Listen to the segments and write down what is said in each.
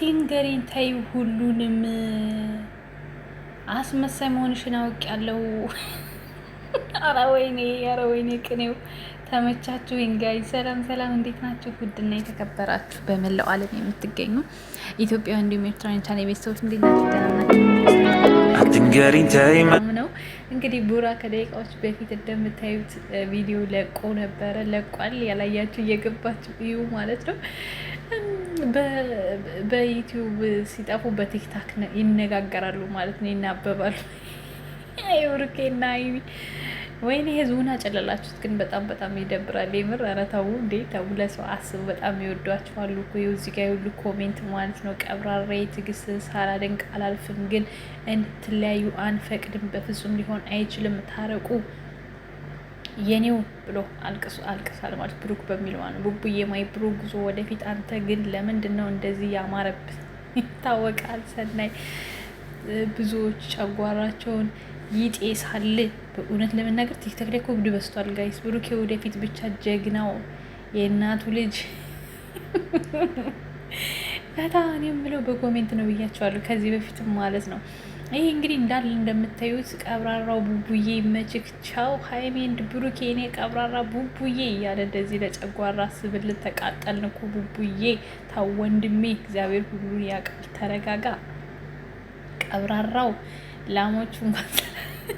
አትንገሪኝ ተይ፣ ሁሉንም አስመሳይ መሆንሽን አውቄያለሁ። ኧረ ወይኔ ቅኔው ተመቻችሁኝ ጋይ። ሰላም ሰላም፣ እንዴት ናችሁ? ውድና የተከበራችሁ በመላው ዓለም የምትገኙ ኢትዮጵያ እንዲሁም ኤርትራውያን ቻናል ቤተሰቦች እንዴት ናችሁ? ደህና ናችሁ? አትንገሪኝ ተይ ነው እንግዲህ ቡራ ከደቂቃዎች በፊት እንደምታዩት ቪዲዮ ለቆ ነበረ፣ ለቋል። ያላያችሁ እየገባችሁ እዩ ማለት ነው። በዩቲዩብ ሲጠፉ በቲክታክ ይነጋገራሉ ማለት ነው፣ ይናበባሉ። ብሩኬና ሀይሚ ወይኔ ህዝቡን አጨለላችሁት። ግን በጣም ይደብራል የምር። ኧረ ተው እንዴ ተው፣ ለሰው አስቡ። በጣም ይወዷችኋሉ እኮ እዚህ ጋር ሁሉ ኮሜንት ማለት ነው። ቀብራራ ትዕግስት ሳላደንቅ አላልፍም፣ ግን እንድትለያዩ አንፈቅድም፣ በፍጹም ሊሆን አይችልም፣ ታረቁ የኔው ብሎ አልቅሷል ማለት ብሩክ በሚለው ነው። ቡቡዬ ማይ ብሩ ጉዞ ወደፊት። አንተ ግን ለምንድን ነው እንደዚህ ያማረብህ? ይታወቃል። ሰናይ ብዙዎች ጨጓራቸውን ይጤሳል። በእውነት ለመናገር ቲክቶክ ላይ ኮብድ በስቷል ጋይስ። ብሩኬ ወደፊት ብቻ ጀግናው የእናቱ ልጅ በጣም የምለው በኮሜንት ነው ብያቸዋለሁ ከዚህ በፊትም ማለት ነው። ይሄ እንግዲህ እንዳለ እንደምታዩት ቀብራራው ቡቡዬ መችክ ቻው ሀይሜ እንድ ብሩኬ እኔ ቀብራራ ቡቡዬ እያለ እንደዚህ ለጨጓራ ስብልት ተቃጠልን እኮ ቡቡዬ። ታው ወንድሜ እግዚአብሔር ሁሉን ያውቃል። ተረጋጋ ቀብራራው። ላሞቹ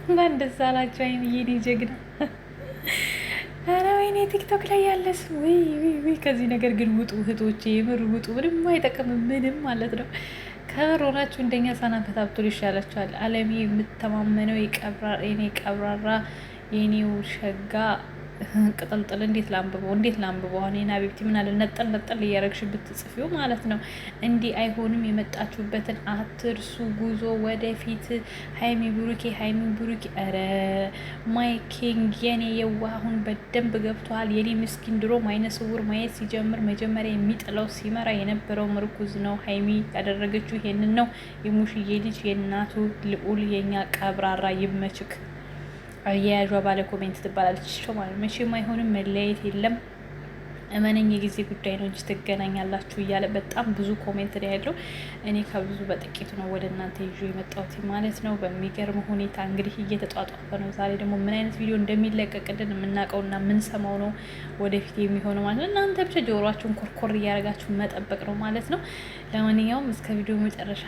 እንኳን ደስ አላቸው ሀይሚዬ ጀግና። ኧረ ወይኔ ቲክቶክ ላይ ያለስ ወይ ከዚህ ነገር ግን ውጡ እህቶቼ፣ የምር ውጡ። ምንም አይጠቅምም ምንም ማለት ነው። ከበር ሆናችሁ እንደኛ ሳናፈታ ብትሉ ይሻላችኋል። አለሚ የምተማመነው የኔ ቀብራራ የኔው ሸጋ ቅጥልጥል። እንዴት ላንብበው አሁን ና ቤብቲ ምን አለ ነጠል እያረግሽ ብትጽፊው ማለት ነው። እንዲህ አይሆንም። የመጣችሁበትን አትርሱ። ጉዞ ወደፊት። ሀይሚ ብሩኬ። ኧረ ማይ ኪንግ የኔ የዋ አሁን በደንብ ገብቷል። የኔ ምስኪን ድሮ አይነ ስውር ማየት ሲጀምር መጀመሪያ የሚጥለው ሲመራ የነበረው ምርኩዝ ነው። ሀይሚ ያደረገችው ይሄንን ነው። የሙሽዬ ልጅ የእናቱ ልዑል የኛ ቀብራራ ይመችክ። አያያዧ ባለ ኮሜንት ትባላለች ማለት መቼም አይሆንም። መለያየት የለም እመነኝ፣ የጊዜ ጉዳይ ነው እንጂ ትገናኛላችሁ እያለ በጣም ብዙ ኮሜንት ላይ ያለው። እኔ ከብዙ በጥቂቱ ነው ወደ እናንተ ይዤ የመጣሁት ማለት ነው። በሚገርም ሁኔታ እንግዲህ እየተጧጧፈ ነው። ዛሬ ደግሞ ምን አይነት ቪዲዮ እንደሚለቀቅልን የምናውቀውና የምንሰማው ነው ወደፊት የሚሆነው ማለት ነው። እናንተ ብቻ ጆሮአችሁን ኮርኮር እያደረጋችሁ መጠበቅ ነው ማለት ነው። ለማንኛውም እስከ ቪዲዮ መጨረሻ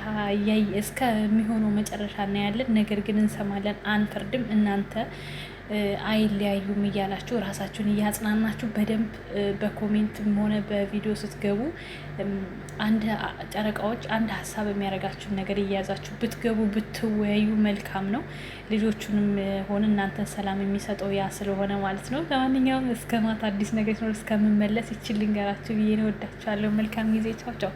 እስከሚሆነው መጨረሻ እናያለን። ነገር ግን እንሰማለን፣ አንፈርድም። እናንተ አይለያዩም እያላችሁ ራሳችሁን እያጽናናችሁ በደንብ በኮሜንትም ሆነ በቪዲዮ ስትገቡ ጨረቃዎች አንድ ሀሳብ የሚያደርጋችሁን ነገር እያያዛችሁ ብትገቡ ብትወያዩ መልካም ነው። ልጆቹንም ሆነ እናንተን ሰላም የሚሰጠው ያ ስለሆነ ማለት ነው። ለማንኛውም እስከ ማታ አዲስ ነገር ሲኖር እስከምመለስ ይችል ልንገራችሁ ብዬ ነው። ወዳችኋለሁ። መልካም ጊዜ። ቻው ቻው።